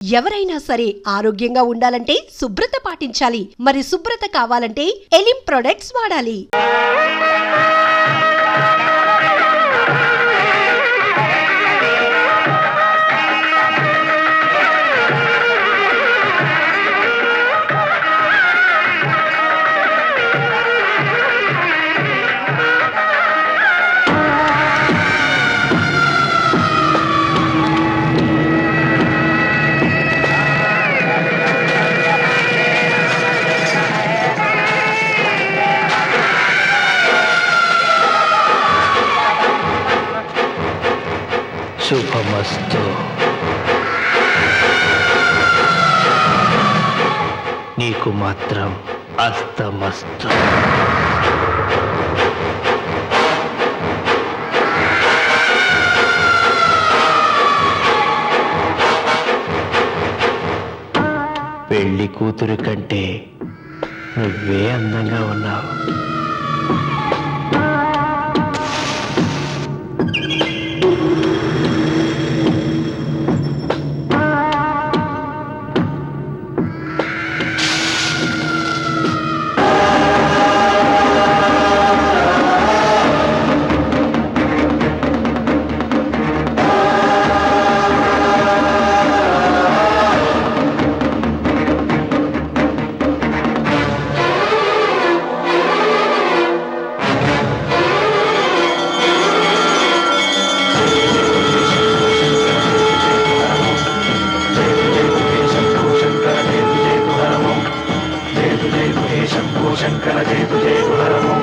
ఎవరైనా సరే ఆరోగ్యంగా ఉండాలంటే శుభ్రత పాటించాలి. మరి శుభ్రత కావాలంటే ఎలిం ప్రొడక్ట్స్ వాడాలి. శుభమస్తు. నీకు మాత్రం అస్తమస్తు. పెళ్లి కూతురు కంటే నువ్వే అందంగా ఉన్నావు. शंकर जय तु जय तु हर ओम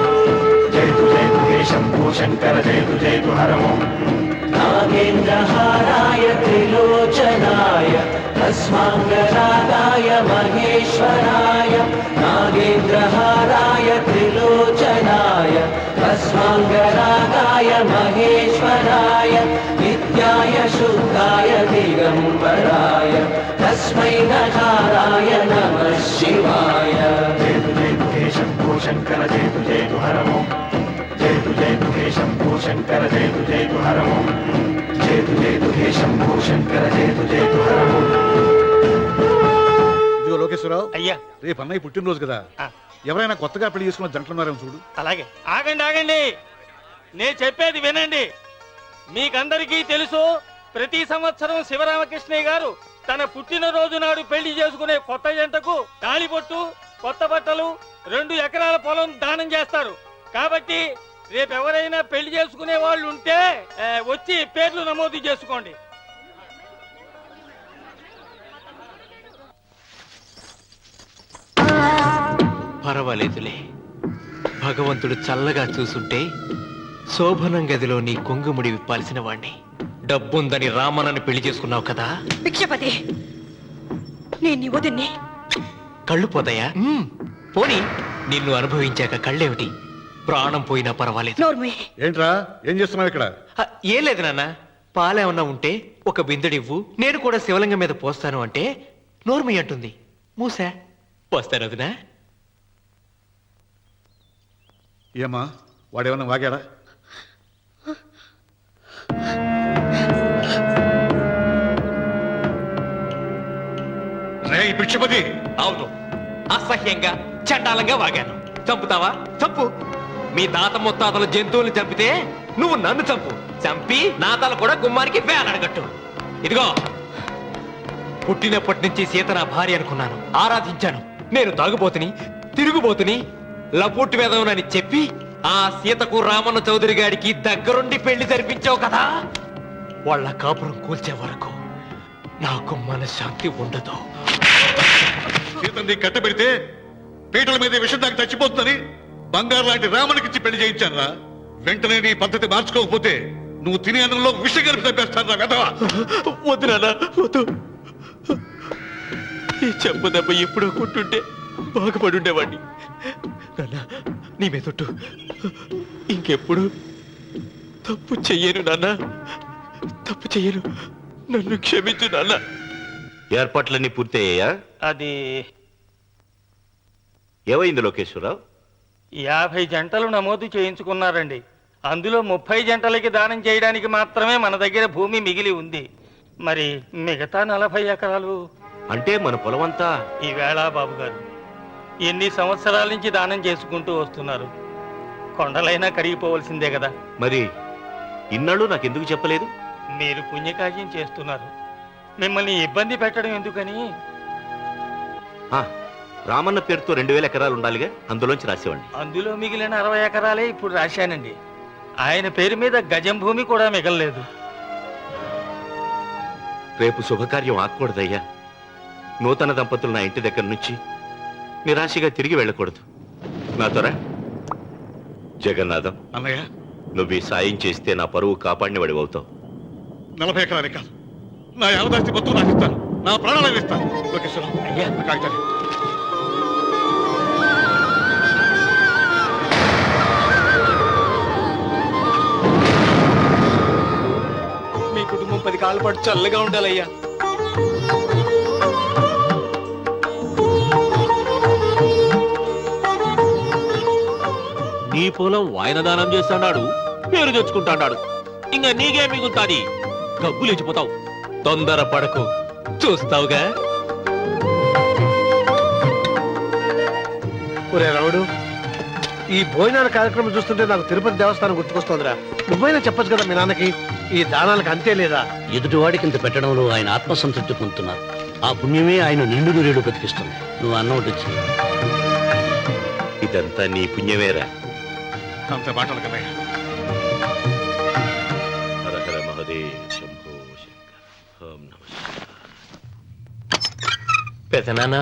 जय तु हे शंभो शंकर जय तु हर ओम नागेन्द्रहाराय त्रिलोचनाय तस्माङ्गरागाय महेश्वराय नागेन्द्रहाराय त्रिलोचनाय तस्माङ्गरागाय महेश्वराय नित्याय शुद्धाय दिगंबराय तस्मै नकाराय नमः शिवाय शंभो शंकर जय तु हर ओम जय तु हे शंभो शंकर जय तु हर ओम जय तु हे शंभो शंकर जय तु हर ओम. ఇదిగో లోకేశ్వరరావు, అయ్యా రేపు అన్నయ్య పుట్టినరోజు కదా, ఎవరైనా కొత్తగా పెళ్లి చేసుకున్న జంటలున్నారేమో చూడు. అలాగే. ఆగండి, నేను చెప్పేది వినండి. మీకందరికీ తెలుసు, ప్రతి సంవత్సరం శివరామకృష్ణయ్య గారు తన పుట్టినరోజు నాడు పెళ్లి చేసుకునే కొత్త జంటకు తాళిబొట్టు, కొత్త బట్టలు, 2 ఎకరాల పొలం దానం చేస్తారు. కాబట్టి రేపు ఎవరైనా పెళ్లి చేసుకునే వాళ్ళు ఉంటే వచ్చి పేర్లు నమోదు చేసుకోండి. పర్వాలేదులే, భగవంతుడు చల్లగా చూసుంటే శోభనం గదిలో నీ కొంగుముడి విప్పాల్సిన వాణ్ణి. డబ్బుందని రామనని పెళ్లి చేసుకున్నావు కదా. భిక్షపతి, నేను వదిన్ని. కళ్ళు పోతాయా? పోనీ, నిన్ను అనుభవించాక కళ్ళేమిటి, ప్రాణం పోయినా పర్వాలేదు. ఏంట్రా, ఏం చేస్తున్నావు ఇక్కడ? ఏం లేదు నాన్న, పాలేమన్నా ఉంటే ఒక బిందుడివ్వు, నేను కూడా శివలింగం మీద పోస్తాను అంటే నోర్మి అంటుంది. మూసా పోస్తాను వదినా. ఏమా, వాడేమన్నా వాగాడా? రే భిక్షపతి. అవును, అసహ్యంగా చండాలంగా వాగాను. చంపుతావా? చంపు. మీ తాత ముత్తాతలు జంతువుల్ని చంపితే నువ్వు నన్ను చంపు. చంపి నా తల కూడా గుమ్మానికి వేలాడగట్టు. ఇదిగో, పుట్టినప్పటి నుంచి సీత నా భార్య అనుకున్నాను, ఆరాధించాను. నేను తాగుబోతుని, తిరుగుబోతుని, లపూట్ వేదవునని చెప్పి ఆ సీతకు రామన్న చౌదరి గారికి దగ్గరుండి పెళ్లి జరిపించావు కదా. వాళ్ళ కాపురం కూల్చే వరకు నాకు మనశ్శాంతి ఉండదు. సీతని కట్టబెడితే పీటల మీద విషం దాకా చచ్చిపోతుందని బంగారు లాంటి రామునికిచ్చి పెళ్లి చేయించాను రా. వెంటనే నీ పద్ధతి మార్చుకోకపోతే నువ్వు తినే అన్నంలో విషం కలిపి తప్పేస్తాను రా వెధవా. వద్దు నాన్న, వద్దు. ఈ చెంపు దెబ్బ ఎప్పుడో కొట్టుంటే బాగుపడుండేవాడిని. నాన్న, నీ మీదొట్టు, ఇంకెప్పుడు తప్పు చెయ్యను నాన్న, తప్పు చెయ్యను. నన్ను క్షమించు నాన్న. ఏర్పాట్లన్నీ పూర్తయ్యాయా? అది ఏమైంది లోకేశ్వరరావు? 50 జంటలు నమోదు చేయించుకున్నారండి. అందులో 30 జంటలకి దానం చేయడానికి మాత్రమే మన దగ్గర భూమి మిగిలి ఉంది. మరి మిగతా 40 ఎకరాలు అంటే మన పొలం అంతా ఈవేళ బాబు గారు ఎన్ని సంవత్సరాల నుంచి దానం చేసుకుంటూ వస్తున్నారు. కొండలైనా కరిగిపోవలసిందే కదా. మరి ఇన్నాళ్ళు నాకెందుకు చెప్పలేదు? మీరు పుణ్యకార్యం చేస్తున్నారు, మిమ్మల్ని ఇబ్బంది పెట్టడం ఎందుకని. ఆ, రామన్న పేరుతో 2000 ఎకరాలు ఉండాలిగా, అందులోంచి రాసేవాడిని. అందులో మిగిలిన 60 ఎకరాలే ఇప్పుడు రాశానండి. ఆయన పేరు మీద గజం భూమి కూడా మిగలలేదు. రేపు శుభకార్యం ఆకూడదయ్యా. నూతన దంపతులు నా ఇంటి దగ్గర నుంచి నిరాశగా తిరిగి వెళ్ళకూడదు. నాతోరా జగన్నాథం, అన్నయ్య నువ్వు ఈ సాయం చేస్తే నా పరువు కాపాడిన వాడి అవుతావు. 40 ఎకరాలే కాదు, నా యావదాస్తి మొత్తం నాకు ఇస్తాను, నా ప్రాణాలను ఇస్తాను. లోకేశ్వరం అయ్యా కాగితాలు. మీ కుటుంబం 10 కాళ్ళ పాటు చల్లగా ఉండాలయ్యా. నీ పొలం వాయన దానం చేస్తాడు, పేరు తెచ్చుకుంటాడు. ఇంకా నీకే మిగులుతాది, గబ్బు లేచిపోతావు. తొందర పడకు, చూస్తావుగా. ఒరే రావుడు, ఈ భోజనాల కార్యక్రమం చూస్తుంటే నాకు తిరుపతి దేవస్థానం గుర్తుకొస్తోందిరా. నువ్వైనా చెప్పొచ్చు కదా మీ నాన్నకి, ఈ దానాలకు అంతే లేదా? ఎదుటివాడికి ఇంత పెట్టడంలో ఆయన ఆత్మసంతృప్తి పొందుతున్నారు. ఆ పుణ్యమే ఆయన నిండు నూరేడు బతికిస్తుంది. నువ్వు అన్నం వచ్చి ఇదంతా నీ పుణ్యమేరా. అంత మాటలు కన్నయ్య. హర హర మహదేవ్ శంభో శంకర. ఓం నమః శివాయ. పెదనాన్న,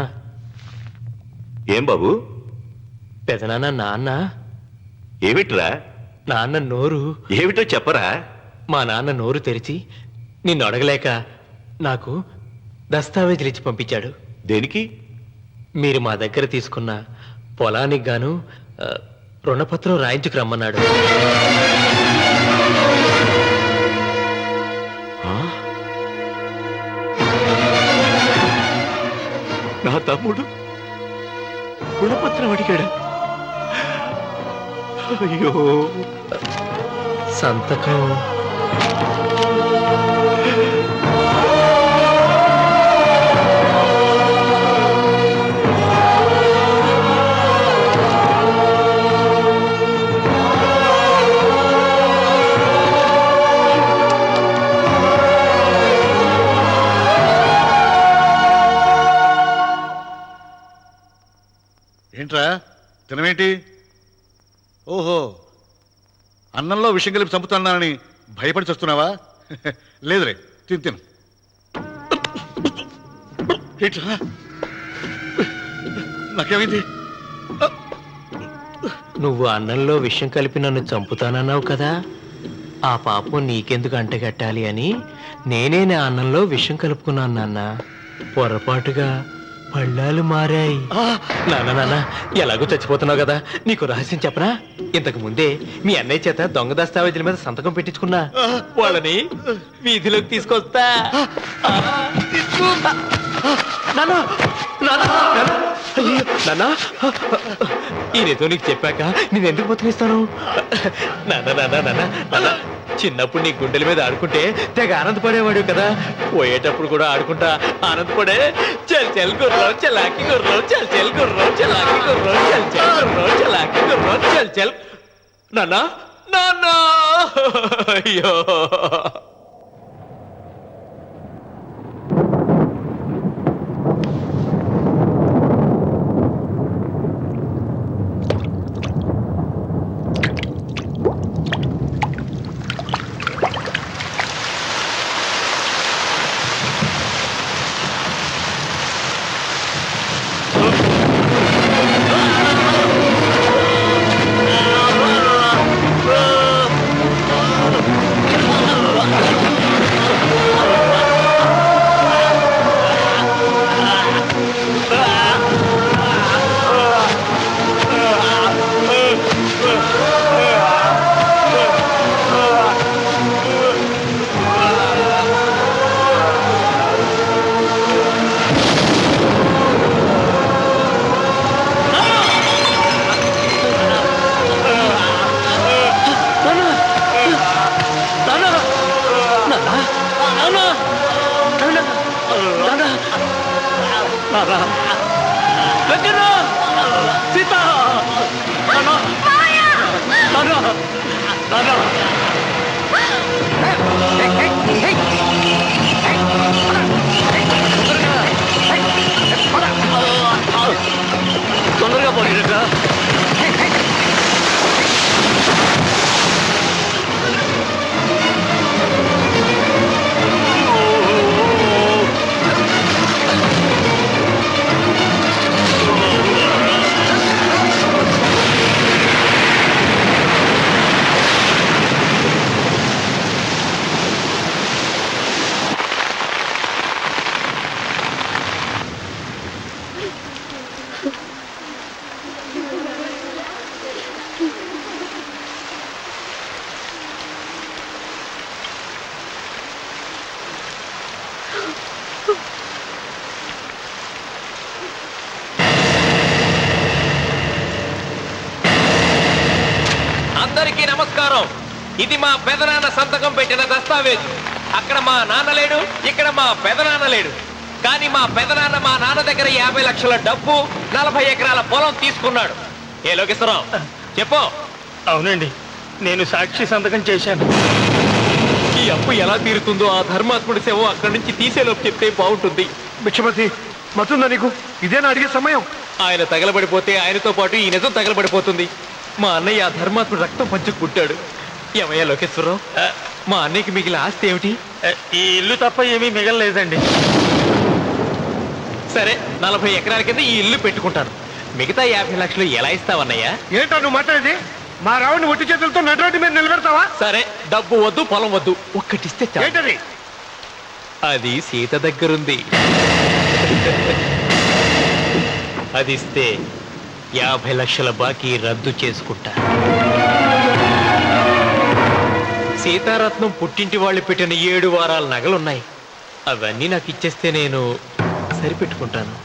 ఏం బాబు? పెదనాన్న, నాన్న ఏమిట్రా? నాన్న నోరు. ఏమిటో చెప్పరా? మా నాన్న నోరు తెరిచి నిన్ను అడగలేక నాకు దస్తావేజీలు ఇచ్చి పంపించాడు. దేనికి? మీరు మా దగ్గర తీసుకున్న పొలానికి గాను రుణపత్రం రాయించుకు రమ్మన్నాడు. నా తమ్ముడు రుణపత్రం అడిగాడు. అయ్యో, సంతకం ఏంట్రా తినమేంటి? ఓహో, అన్నంలో విషం కలిపి చంపుతున్నానని భయపడి చస్తున్నావా? లేదురే, తిను తిను. ఏంట్రా, నాకేమైంది? నువ్వు అన్నంలో విషం కలిపి నన్ను చంపుతానన్నావు కదా, ఆ పాపం నీకెందుకు అంటగట్టాలి అని నేనే నా అన్నంలో విషం కలుపుకున్నాను నాన్న. పొరపాటుగా పళ్ళాలు మారాయి. నాన్న, ఎలాగో చచ్చిపోతున్నావు కదా, నీకు రహస్యం చెప్పనా? ఇంతకు ముందే మీ అన్నయ్య చేత దొంగ దస్తావేజీల మీద సంతకం పెట్టించుకున్నా. వాళ్ళని వీధిలోకి తీసుకొస్తా. ఈ రేతో నీకు చెప్పాక నేను ఎందుకు బతికిస్తాను? నాన్న, చిన్నప్పుడు నీ గుండెల మీద ఆడుకుంటే తెగ ఆనందపడేవాడు కదా, పోయేటప్పుడు కూడా ఆడుకుంటా ఆనందపడే. చల్ చల్ గుర్రం చలాకి గుర్రం, చల్ చల్ గుర్రం చలాకి గుర్రం, చల్ చల్ గుర్రం చలాకి గుర్రం, చల్ చల్. నాన్న, అయ్యో. నాన్న వెంకన్న సీత నాన్న నాన్న నాన్న తొందరగా పోయినట్రా అందరికీ నమస్కారం. ఇది మా పెదనాన్న సంతకం పెట్టిన దస్తావేజు. అక్కడ మా నాన్న లేడు, ఇక్కడ మా పెదనాన్న లేడు. కానీ మా పెదనాన్న మా నాన్న దగ్గర 50 లక్షల డబ్బు 40 ఎకరాల పొలం తీసుకున్నాడు. ఏ లోకేశ్వరరావు చెప్పు. అవునండి, నేను సాక్షి సంతకం చేశాను. ఈ అప్పు ఎలా తీరుతుందో ఆ ధర్మాత్ముడి సేవ అక్కడి నుంచి తీసేలోపు చెప్తే బాగుంటుంది. భిక్షపతి మతుందా నీకు? ఇదేనా అడిగే సమయం? ఆయన తగలబడిపోతే ఆయనతో పాటు ఈ నిజం తగలబడిపోతుంది. మా అన్నయ్య ఆ ధర్మాత్ముడు రక్తం పంచుకుంటాడు. ఏమయ్యా లోకేశ్వరరావు, మా అన్నయ్యకి మిగిలిన ఆస్తి ఏమిటి? ఈ ఇల్లు తప్ప ఏమీ మిగలలేదండి. సరే, 40 ఎకరాల కింద ఈ ఇల్లు పెట్టుకుంటాను. మిగతా 50 లక్షలు ఎలా ఇస్తావన్నయ్యా? ఏంటో నువ్వు మాట్లాడేది? మా రావుని ఒట్టి చేతులతో నటుడి మీద నిలబెడతావా? సరే, డబ్బు వద్దు, పొలం వద్దు, ఒక్కటిస్తే చాలు. ఏంటది? అది సీత దగ్గరుంది. అది ఇస్తే 50 లక్షల బాకీ రద్దు చేసుకుంటా. సీతారత్నం పుట్టింటి వాళ్ళు పెట్టిన 7 వారాల నగలున్నాయి. అవన్నీ నాకు ఇచ్చేస్తే నేను సరిపెట్టుకుంటాను.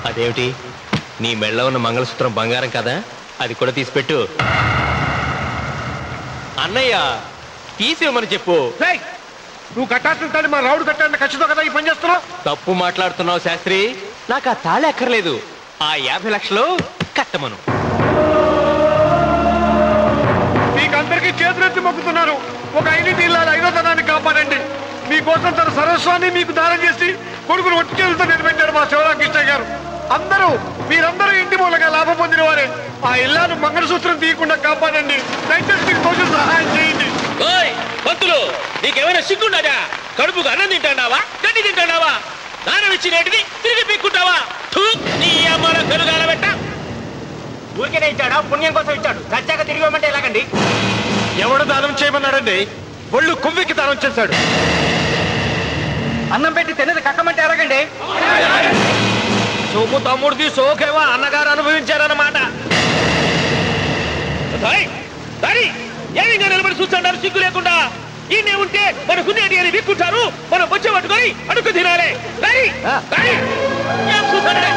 అదేమిటి, నీ మెళ్ళ ఉన్న మంగళసూత్రం బంగారం కదా, అది కూడా తీసిపెట్టు. అన్నయ్య తీసేమని చెప్పు. రేయ్, నువ్వు కట్టాల్సిన మా రావుడు కట్టాలని ఖచ్చితంగా కదా ఈ పని చేస్తున్నావు? తప్పు మాట్లాడుతున్నావు శాస్త్రి. నాకు ఆ తాళి అక్కర్లేదు, ఆ 50 లక్షలు కట్టమను. మీకందరికీ చేతులెత్తి మొక్కుతున్నారు. ఒక ఐదింటి ఇల్లాలి 5వ తనాన్ని కాపాడండి. మీకోసం తన సర్వస్వాన్ని మీకు దానం చేసి కొడుకును ఒట్టి చేతులతో నిలబెట్టాడు మా శివరామకృష్ణ గారు. మీరందరూ ఇంటి మూలంగా లాభం పొందిన వారే. ఆ ఇల్లాను మంగళసూత్రం తీయకుండా కాపాడండి. దయచేసి మీకు కొంచెం సహాయం చేయండి. పంతులు, నీకేమైనా సిగ్గుండదా? కడుపుకు అన్నం తింటాడావా, గడ్డి తింటాడావా? దానం ఇచ్చినటిది తిరిగి పీక్కుంటావా? నీ అమ్మాల కలుగాల పెట్ట. ఊరికేనే ఇచ్చాడా? పుణ్యం కోసం ఇచ్చాడు. సత్యాక తిరిగి ఇవ్వమంటే ఎలాగండి? ఎవడు దానం చేయమన్నాడండి? ఒళ్ళు కొవ్వెక్కి దానం చేశాడు. అన్నం పెట్టి తిన్నది కక్కమంటే ఎలాగండి? సోము తమ్ముడిది సోకేవా అన్నగారు అనుభవించారన్నమాట. ఏమి నిలబడి చూస్తాడారు సిగ్గు లేకుండా? ఈయనే ఉంటే మన కునేటి అని విక్కుంటారు, మనం వచ్చే పట్టుకొని అడుగు తినాలి. ఏం చూస్తాడే?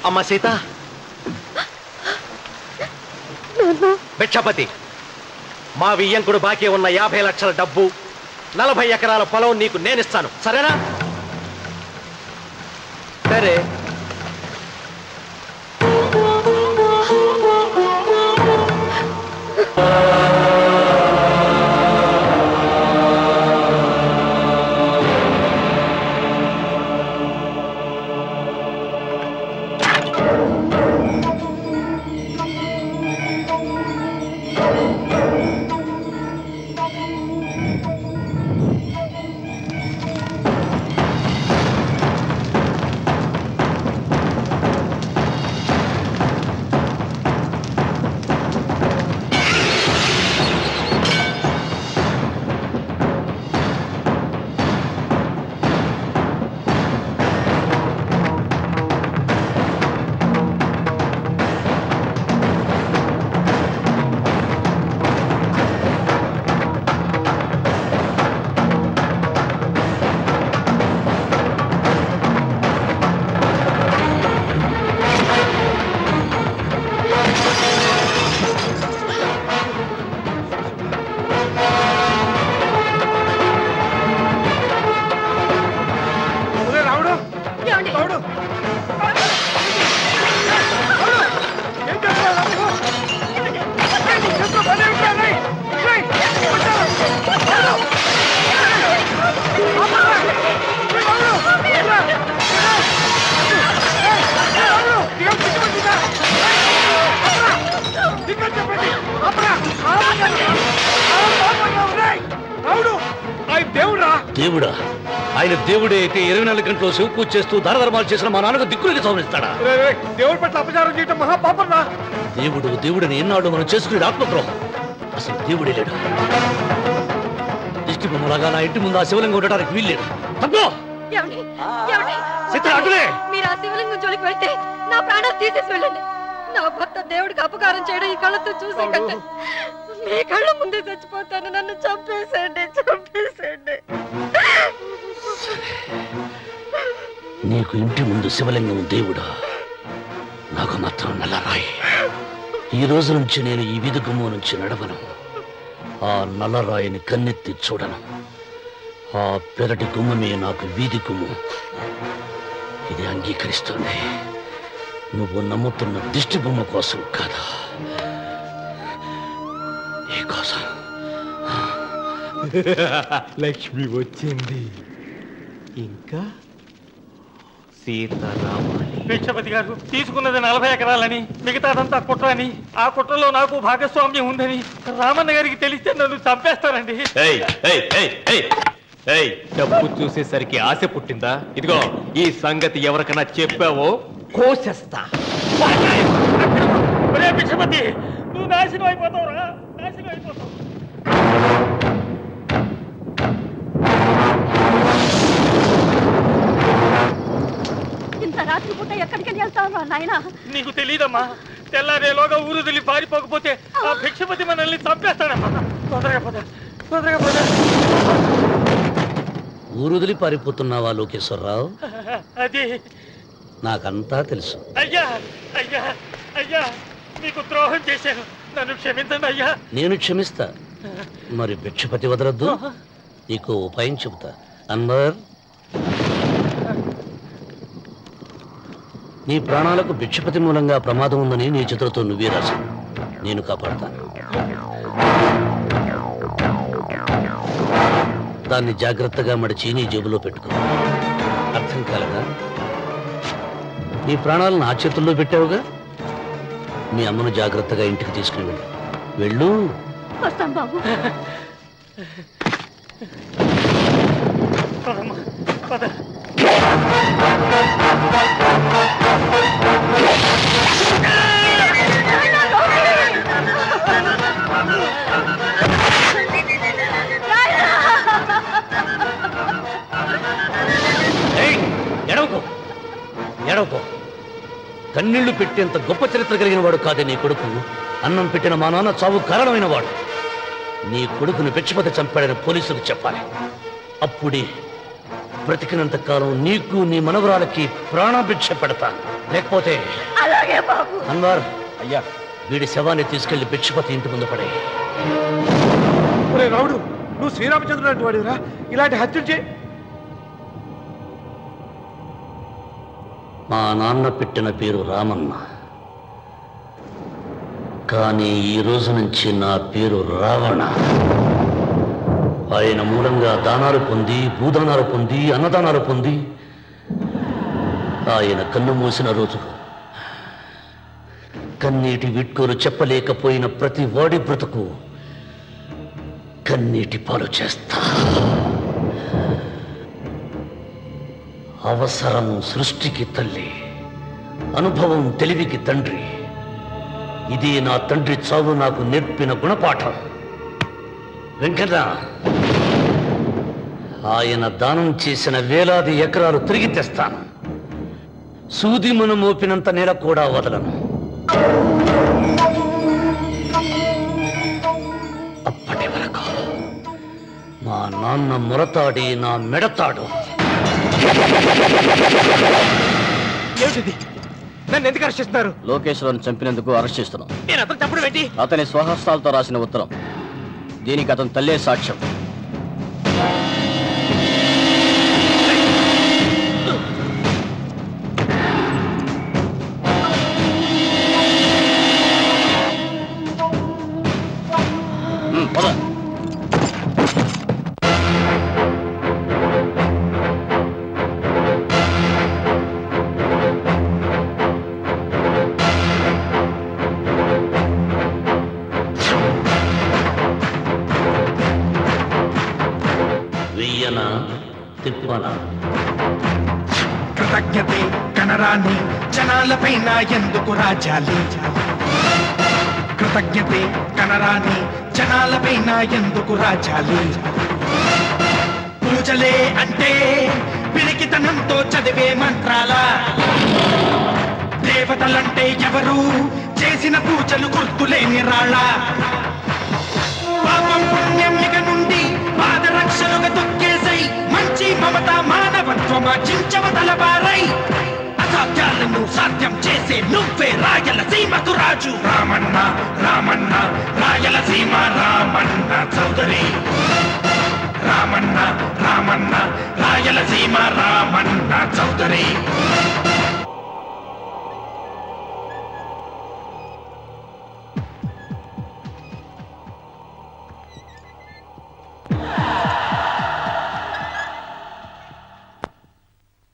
అమ్మ సీత, భిక్షపతి, మా వియ్యంకుడు బాకీ ఉన్న 50 లక్షల డబ్బు 40 ఎకరాల పొలం నీకు నేనిస్తాను, సరేనా? సరే. దేవుడా? ఆయన దేవుడే అయితే 24 గంటలు శివ పూజ చేస్తూ దానధర్మాలు చేసిన మా నాన్నకు దిక్కులకి సౌనిస్తాడా? దేవుడి పట్ల అపచారం చేయటం మహాపాపం రా. దేవుడిని ఎన్నాళ్ళు మనం చేసుకునే ఆత్మద్రోహం. అసలు దేవుడే లేడు. దిష్టి బొమ్మలాగా నా ఇంటి ముందు ఆ శివలింగం ఉండడానికి వీల్లేదు. తప్పో మీరు ఆ శివలింగం జోలికి వెళ్తే నా ప్రాణాలు తీసేసి వెళ్ళండి. నా భర్త దేవుడికి అపకారం చేయడం ఈ కళ్ళతో చూసే కంటే మీ కళ్ళ ముందే చచ్చిపోతాను. నన్ను చంపేసేయండి. నీకు ఇంటి ముందు శివలింగం దేవుడా, నాకు మాత్రం నల్లరాయి. ఈ రోజు నుంచి నేను ఈ వీధి గుమ్మం నుంచి నడవను. ఆ నల్లరాయిని కన్నెత్తి చూడను. ఆ పెరటి గుమ్మమే నాకు వీధి గుమ్మం. ఇది అంగీకరిస్తుంది. నువ్వు నమ్ముతున్న దిష్టి బొమ్మ కోసం కాదా, ఈ కోసం. లక్ష్మి వచ్చింది. ఇంకా సీతారామాలి. భిక్షపతి గారు తీసుకున్నది 40 ఎకరాలని, మిగతాదంతా కుట్ర అని, ఆ కుట్రలో నాకు భాగస్వామ్యం ఉందని రామన్న గారికి తెలిస్తే నన్ను చంపేస్తారండి. డబ్బు చూసేసరికి ఆశ పుట్టిందా? ఇదిగో ఈ సంగతి ఎవరికైనా చెప్పావో కోసేస్తా. భిక్షపతి, నువ్వు నాశనం అయిపోతావురా, నాశనం అయిపోతావు. ఇంత రాత్రి పూట ఎక్కడికి వెళ్తావు నాయనా? నీకు తెలీదమ్మా, తెల్లారేలోగా ఊరు తెలియ పారిపోకపోతే ఆ భిక్షపతి మనల్ని చంపేస్తాడమ్మా. తొందరగా పద. ఊరుదిలి పారిపోతున్నావా లోకేశ్వరరావు? అది నాకంతా తెలుసు. అయ్యా అయ్యా అయ్యా, నీకు ద్రోహం చేశాను, నన్ను క్షమించండి అయ్యా. నేను క్షమిస్తా. మరి భిక్షపతి వదలొద్దు. నీకు ఉపాయం చెబుతా. అన్వర్, నీ ప్రాణాలకు భిక్షపతి మూలంగా ప్రమాదం ఉందని నీ చేతులతో నువ్వే రాశావు. నేను కాపాడతాను. దాన్ని జాగ్రత్తగా మడిచి నీ జేబులో పెట్టుకో. అర్థం కాలేదా? నీ ప్రాణాలను ఆ చేతుల్లో పెట్టావుగా. మీ అమ్మను జాగ్రత్తగా ఇంటికి తీసుకుని వెళ్ళు. వస్తాం బాబు. పద. ఎడవకో. కన్నీళ్లు పెట్టేంత గొప్ప చరిత్ర కలిగిన వాడు కాదే నీ కొడుకు. అన్నం పెట్టిన మా నాన్న చావు కారణమైన వాడు. నీ కొడుకును భిక్షపతి చంపాడని పోలీసులకు చెప్పాలి. అప్పుడే బ్రతికినంత కాలం నీకు నీ మనవరాలకి ప్రాణభిక్ష పెడతాను. లేకపోతే అన్వర్, అయ్యా, వీడి శవాన్ని తీసుకెళ్లి భిక్షపతి ఇంటి ముందు పడే. రావుడు, నువ్వు శ్రీరామచంద్రుడు లాంటి వాడిరా. ఇలాంటి హత్యలు చే. మా నాన్న పెట్టిన పేరు రామన్న, కానీ ఈ రోజు నుంచి నా పేరు రావణ. ఆయన మూలంగా దానాలు పొంది, భూదానాలు పొంది, అన్నదానాలు పొంది, ఆయన కన్ను మూసిన రోజు కన్నీటి విట్కోలు చెప్పలేకపోయిన ప్రతి వాడి బ్రతుకు కన్నీటి పాలు చేస్తా. అవసరం సృష్టికి తల్లి, అనుభవం తెలివికి తండ్రి. ఇది నా తండ్రి చావు నాకు నేర్పిన గుణపాఠం. వెంకన్న, ఆయన దానం చేసిన వేలాది ఎకరాలు తిరిగి తెస్తాను. సూది మన మోపినంత నేల కూడా వదలను. అప్పటి వరకు మా నాన్న మొరతాడి నా మెడతాడు. ఏమిటిది? నన్ను ఎందుకు అరెస్ట్ చేస్తున్నారు? లోకేశ్వరన్ చంపినందుకు అరెస్ట్ చేస్తున్నాం. నేను అతను తప్పుడు పెట్టి అతని స్వహస్తాలతో రాసిన ఉత్తరం. దీనికి అతను తల్లే సాక్ష్యం. పద. చేయనా తిప్పనా? కృతజ్ఞతే కనరాని జనాలపైన ఎందుకు రాజాలి? కృతజ్ఞతే కనరాని జనాలపైన ఎందుకు రాజాలి? పూజలే అంటే పిలికితనంతో చదివే మంత్రాల? దేవతలంటే ఎవరు చేసిన పూజలు గుర్తులేని రాళ్ళ? పాపం పుణ్యం ఇక నుండి పాదరక్షలుగా తొక్కేసై మంచి మమత మానవత్వమా చించవతలవారై అసాధ్యాలను సాధ్యం చేసే నువ్వే రాయలసీమకు రాజు. రామన్న రామన్న రాయలసీమ రామన్న చౌదరి. రామన్న రామన్న రాయలసీమ రామన్న చౌదరి.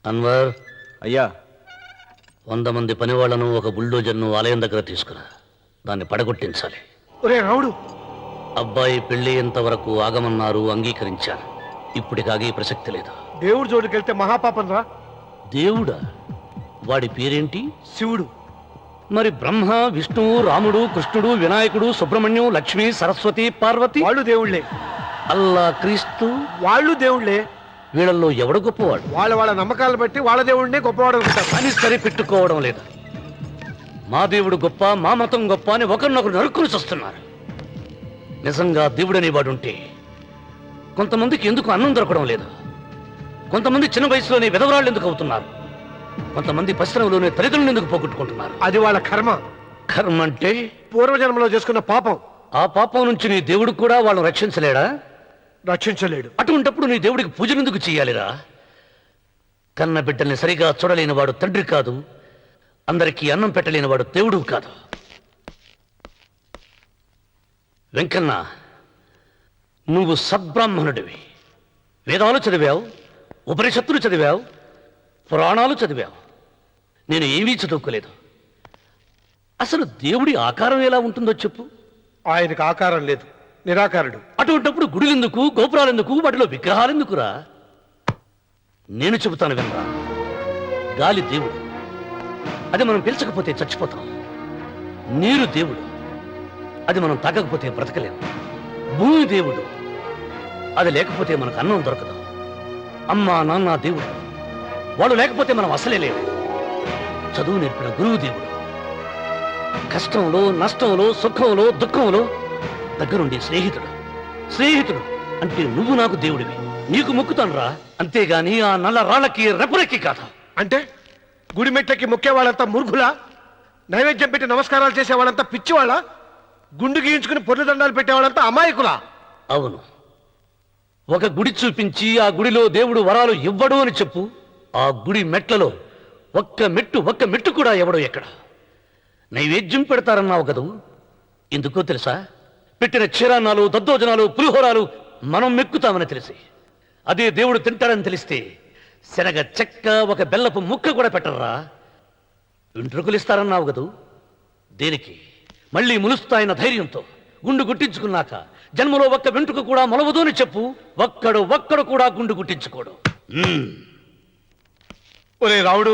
అన్వర్, అయ్యా 100 మంది పనివాళ్లను ఒక బుల్డోజర్ను ఆలయం దగ్గర తీసుకురా. దాన్ని పడగొట్టించాలి. ఒరే రావుడు, అబ్బాయి పెళ్ళయ్యేంత వరకు ఆగమన్నారు, అంగీకరించాను. ఇప్పటికి ఆగే ప్రసక్తి లేదు. దేవుడి జోడికెళ్తే మహాపాపం రా. దేవుడా? వాడి పేరేంటి? శివుడు. మరి బ్రహ్మ, విష్ణువు, రాముడు, కృష్ణుడు, వినాయకుడు, సుబ్రహ్మణ్యం, లక్ష్మి, సరస్వతి, పార్వతి వాళ్ళు దేవుళ్లే. అల్లా, క్రీస్తు వాళ్ళు దేవుళ్లే. వీళ్ళల్లో ఎవడు గొప్పవాడు? వాళ్ళ నమ్మకాలను బట్టి వాళ్ళ దేవుడినే గొప్పవాడు అనుకుంటారు. అని సరిపెట్టుకోవడం లేదు. మా దేవుడు గొప్ప, మా మతం గొప్ప అని ఒకరినొకరు నరుక్కుని చూస్తున్నారు. నిజంగా దేవుడనే వాడుంటే కొంతమందికి ఎందుకు అన్నం దొరకడం లేదు? కొంతమంది చిన్న వయసులోనే విధవరాళ్ళు ఎందుకు అవుతున్నారు? కొంతమంది పశ్చిమలోనే తల్లిదండ్రులు ఎందుకు పోగొట్టుకుంటున్నారు? అది వాళ్ళ కర్మ. కర్మ అంటే పూర్వజన్మలో చేసుకున్న పాపం. ఆ పాపం నుంచి నీ దేవుడు కూడా వాళ్ళని రక్షించలేడా? రక్షించలేడు. అటువంటప్పుడు నీ దేవుడికి పూజలు ఎందుకు చెయ్యాలిరా? కన్న బిడ్డల్ని సరిగా చూడలేని వాడు తండ్రి కాదు, అందరికీ అన్నం పెట్టలేని వాడు దేవుడు కాదు. వెంకన్న, నువ్వు సద్బ్రాహ్మణుడివి. వేదాలు చదివావు, ఉపనిషత్తులు చదివావు, పురాణాలు చదివావు. నేను ఏమీ చదువుకోలేదు. అసలు దేవుడి ఆకారం ఎలా ఉంటుందో చెప్పు. ఆయనకు ఆకారం లేదు, నిరాకారుడు. అటువంటప్పుడు గుడులెందుకు, గోపురాలెందుకు, వాటిలో విగ్రహాలెందుకురా? నేను చెబుతాను వినరా. గాలి దేవుడు, అది మనం పీల్చకపోతే చచ్చిపోతాం. నీరు దేవుడు, అది మనం తాగకపోతే బ్రతకలేము. భూమి దేవుడు, అది లేకపోతే మనకు అన్నం దొరకదు. అమ్మ నాన్న దేవుడు, వాళ్ళు లేకపోతే మనం అసలే లేవు. చదువు నేర్పిన గురువు దేవుడు, కష్టంలో, నష్టంలో, సుఖంలో, దుఃఖంలో దగ్గరుండి స్నేహితుడు. స్నేహితుడు అంటే నువ్వు నాకు దేవుడివి. నీకు మొక్కుతాను రా, అంతేగాని ఆ నల్ల రాళ్ళకి రెపరెక్కి కాదు. అంటే గుడి మెట్లకి మొక్కే వాళ్ళంతా మూర్ఖులా? నైవేద్యం పెట్టి నమస్కారాలు చేసే వాళ్ళంతా పిచ్చివాళ్ళ? గుండు గీయించుకుని పొర్లు దండాలు పెట్టేవాళ్ళంతా అమాయకులా? అవును. ఒక గుడి చూపించి ఆ గుడిలో దేవుడు వరాలు ఇవ్వడు అని చెప్పు. ఆ గుడి మెట్లలో ఒక్క మెట్టు కూడా ఎవడో ఎక్కడ. నైవేద్యం పెడతారన్నావు కదూ, ఎందుకో తెలుసా? పెట్టిన క్షీరాన్నాలు, దద్దోజనాలు, పులిహోరాలు మనం మెక్కుతామని తెలిసి, అదే దేవుడు తింటాడని తెలిస్తే శనగ చెక్క, ఒక బెల్లపు ముక్క కూడా పెట్టరా. వెంట్రుకలు ఇస్తారన్నావు కదూ, దేనికి? మళ్ళీ ములుస్తాయన్న ధైర్యంతో గుండు గుట్టించుకున్నాక జన్మలో ఒక్క వెంట్రుక కూడా మొలవదు అని చెప్పు. ఒక్కడు కూడా గుండు గుట్టించుకోడు. ఒరే రావుడు,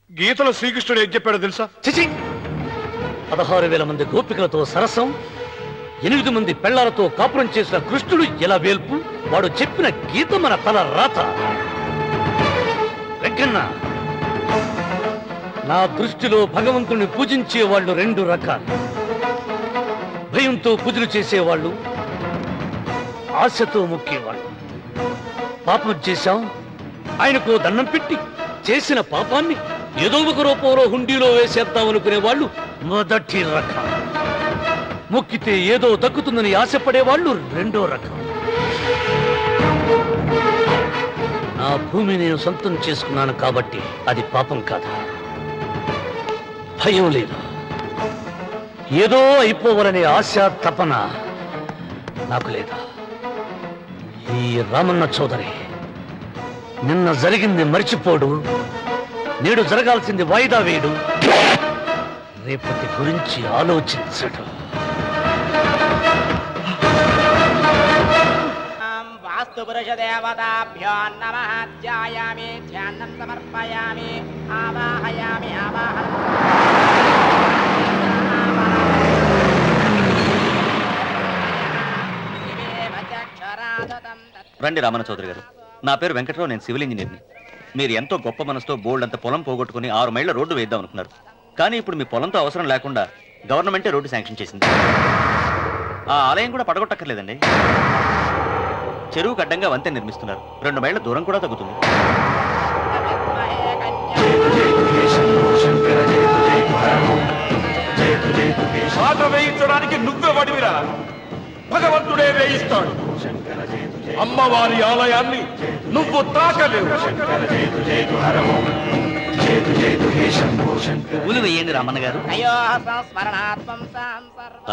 గీతలో శ్రీకృష్ణుడు ఏం చెప్పాడో తెలుసా? చిచి! 16,000 మంది గోపికలతో సరసం, 8 మంది పెళ్లాలతో కాపురం చేసిన కృష్ణుడు ఎలా వేల్పు? వాడు చెప్పిన గీత మన తల రాత. వెంకన్న, నా దృష్టిలో భగవంతుణ్ణి పూజించే వాళ్ళు 2 రకాలు. భయంతో పూజలు చేసేవాళ్ళు, ఆశతో మొక్కేవాళ్ళు. పాపం చేశాం, ఆయనకు దండం పెట్టి చేసిన పాపాన్ని ఏదో ఒక రూపంలో హుండీలో వేసేద్దామనుకునే వాళ్ళు మొదటి రకం. మొక్కితే ఏదో దక్కుతుందని ఆశపడేవాళ్ళు 2వ రకం. నా భూమి నేను సొంతం చేసుకున్నాను కాబట్టి అది పాపం కాదా? భయం లేదు. ఏదో అయిపోవాలనే ఆశ, తపన నాకు లేదా? ఈ రామన్న చౌదరి నిన్న జరిగింది మర్చిపోడు, నేడు జరగాల్సింది వాయిదా వేయడు, రేపటి గురించి ఆలోచించడు. पितृपुरुषदेवताभ्यो नमः ध्यायामि ध्यानं समर्पयामि आवाहयामि రండి రామన్న చౌదరి గారు. నా పేరు వెంకట్రావు, నేను సివిల్ ఇంజనీర్ని. మీరు ఎంతో గొప్ప మనసుతో బోల్డ్ అంత పొలం పోగొట్టుకుని 6 మైళ్ళ రోడ్డు వేద్దాం అనుకున్నారు. కానీ ఇప్పుడు మీ పొలంతో అవసరం లేకుండా గవర్నమెంటే రోడ్డు శాంక్షన్ చేసింది. ఆ ఆలయం కూడా పడగొట్టక్కర్లేదండి. చెరువుకు అడ్డంగా వంతెన నిర్మిస్తున్నారు. 2 మైళ్ళ దూరం కూడా తగ్గుతుంది. పాట వేయించడానికి నువ్వే వడివిరా, భగవంతుడే వేయిస్తాడు. అమ్మవారి ఆలయాన్ని నువ్వు తాకలేవు. పూలు వేయండి రామన్న గారు.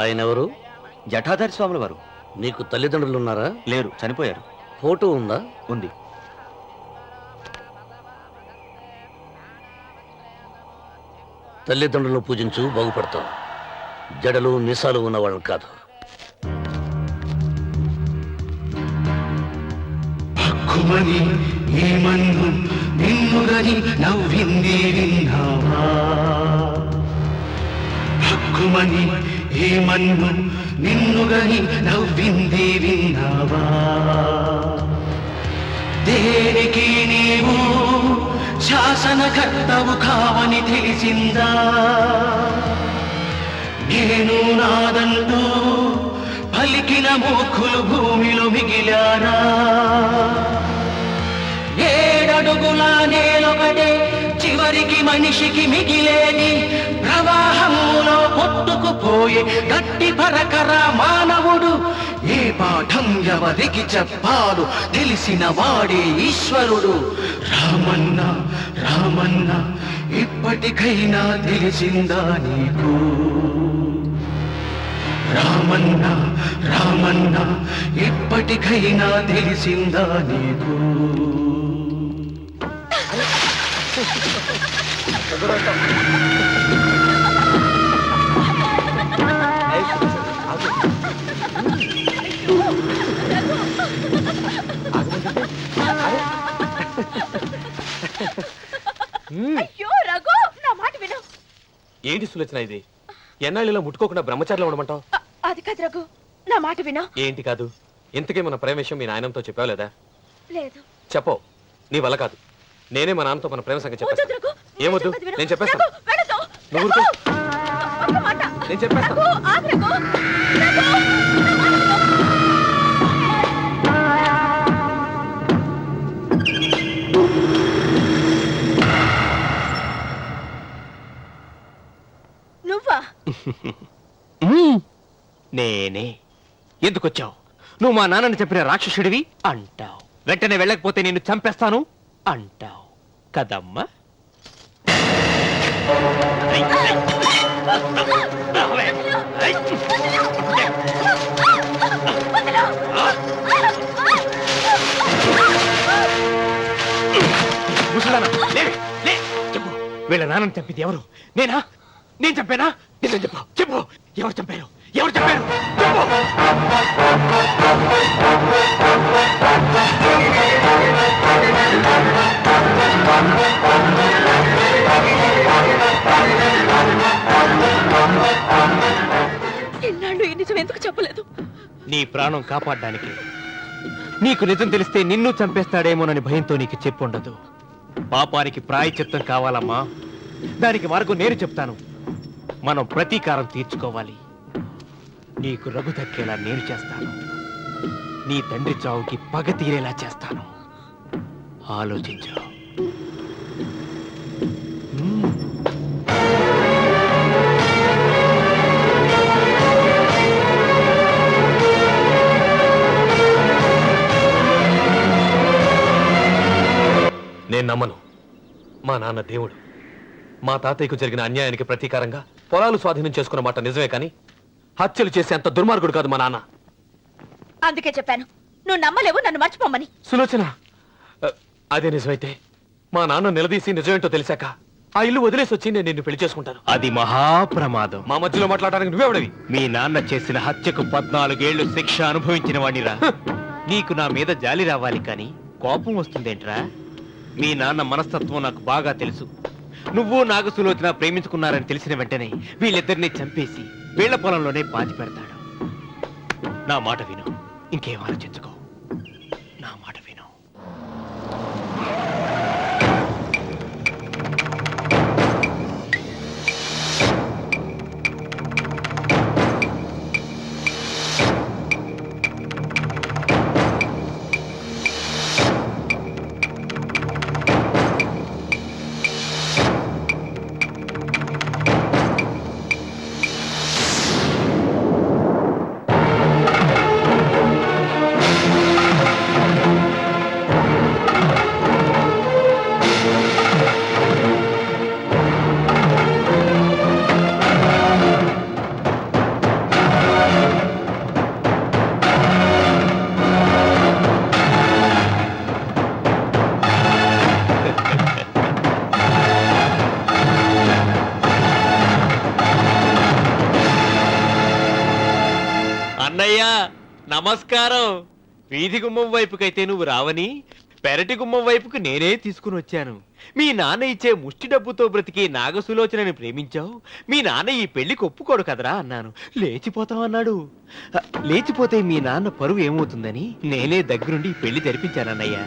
ఆయన ఎవరు? జటాధారి స్వాముల వారు. నీకు తల్లిదండ్రులు ఉన్నారా? లేరు, చనిపోయారు. ఫోటో ఉందా? ఉంది. తల్లిదండ్రులను పూజించు, బాగుపడతావు. జడలు మీసాలు ఉన్నవాళ్ళని కాదు. హక్కుమని ఏమన్ను నిన్నుగని నవ్వింది విన్నావా? హక్కుమని ఏమన్ను నిన్నుగని నవ్వింది విన్నావా? దేనికి నీవు శాసనకర్తవు కావని తెలిసిందా? నేను నాదంటూ పలికిన మూర్ఖులు భూమిలో మిగిలారా? 7 అడుగుల నేలొకటే చివరికి మనిషికి మిగిలేని ప్రవాహంలో కొట్టుకుపోయే గట్టి పరకర మానవుడు. ఏ పాఠం ఎవరికి చెప్పాలో తెలిసిన వాడే ఈశ్వరుడు. రామన్న రామన్న ఇప్పటికైనా తెలిసిందా నీకు? రామన్న రామన్న ఇప్పటికైనా తెలిసిందా నీకు? అయ్యో రఘు, నా మాట విను. ఏంటి సులోచన ఇది? ఎన్నాళ్ళలో ముట్టుకోకుండా బ్రహ్మచారిలో ఉండమంటావు? అది కాదు రఘు, నా మాట విను. ఏంటి కాదు? ఇంతకీ మన ప్రేమ విషయం మీ నాయనంతో చెప్పావు లేదా? లేదు. చెప్పవు. నీ వల్ల కాదు. నేనే మా నాన్నతో మన ప్రేమ సంగతి వద్దు చెప్పేస్తాను. రఘు, ఏమొద్దు? చెప్పేది విను. నేను చెప్పేస్తాను. రఘు, వెళదు. నువ్వు రఘు, ఊరుకో. ఒక్క మాట. నేను చెప్పేస్తాను. రఘు, ఆగు రఘు. రఘు, నా మాట విను. నువ్వా? నేనే. ఎందుకొచ్చావు? నువ్వు మా నాన్నని చెప్పిన రాక్షసుడివి అంటావు. వెంటనే వెళ్ళకపోతే నిన్ను చంపేస్తాను అంటావు కదమ్మా? చెప్పు, వీళ్ళ నాన్నని చంపింది ఎవరు? నేనా? నేను చంపానా? నిజం చెప్పు. చెప్పు, ఎవరు చంపారు? ఎవరు చంపారు? చెప్పు. ఎన్నాళ్ళు ఈ నిజం ఎందుకు చెప్పలేదు? నీ ప్రాణం కాపాడడానికి. నీకు నిజం తెలిస్తే నిన్ను చంపేస్తాడేమోనని భయంతో నీకు చెప్పుండదు. పాపానికి ప్రాయశ్చిత్తం కావాలమ్మా. దానికి మార్గం నేను చెప్తాను. మనం ప్రతీకారం తీర్చుకోవాలి. నీకు రఘు దక్కేలా నేను చేస్తాను. నీ తండ్రి చావుకి పగ తీరేలా చేస్తాను. ఆలోచించు. నేను నమ్మను. మా నాన్న దేవుడు. మా తాతయ్యకు జరిగిన అన్యాయానికి ప్రతీకారంగా పొలాలు స్వాధీనం చేసుకున్న మాట నిజమే, కానీ హత్యలు చేసే అంత దుర్మార్గుడు కాదు మా నాన్న. అందుకే చెప్పాను, నువ్వు నమ్మలేవు, నన్ను మర్చిపోమని. సులోచన, అదే నిజమైతే మా నాన్న నిలదీసి నిజమేంటో తెలిసాక ఆ ఇల్లు వదిలేసి వచ్చి నేను నిన్ను పెళ్లి చేసుకుంటాను. అది మహాప్రమాదం. మా మధ్యలో మాట్లాడడానికి నువ్వెవడవి? మీ నాన్న చేసిన హత్యకు 14 ఏళ్లు శిక్ష అనుభవించిన వాడిరా. నీకు నా మీద జాలి రావాలి కానీ కోపం వస్తుందేంట్రా? మీ నాన్న మనస్తత్వం నాకు బాగా తెలుసు. నువ్వు నాగసులోచన ప్రేమించుకున్నారని తెలిసిన వెంటనే వీళ్ళిద్దరిని చంపేసి వీళ్ల పొలంలోనే పాతి పెడతాడు. నా మాట విను, ఇంకేం ఆలోచించుకో. నా మాట విను. అన్నయ్య నమస్కారం. వీధి గుమ్మం వైపుకైతే నువ్వు రావని పెరటి గుమ్మం వైపుకు నేనే తీసుకుని వచ్చాను. మీ నాన్న ఇచ్చే ముష్టి డబ్బుతో బ్రతికి నాగసులోచనని ప్రేమించావు. మీ నాన్న ఈ పెళ్లికి ఒప్పుకోడు కదరా అన్నాను. లేచిపోతామన్నాడు. లేచిపోతే మీ నాన్న పరువు ఏమవుతుందని నేనే దగ్గరుండి ఈ పెళ్లి జరిపించానన్నయ్య.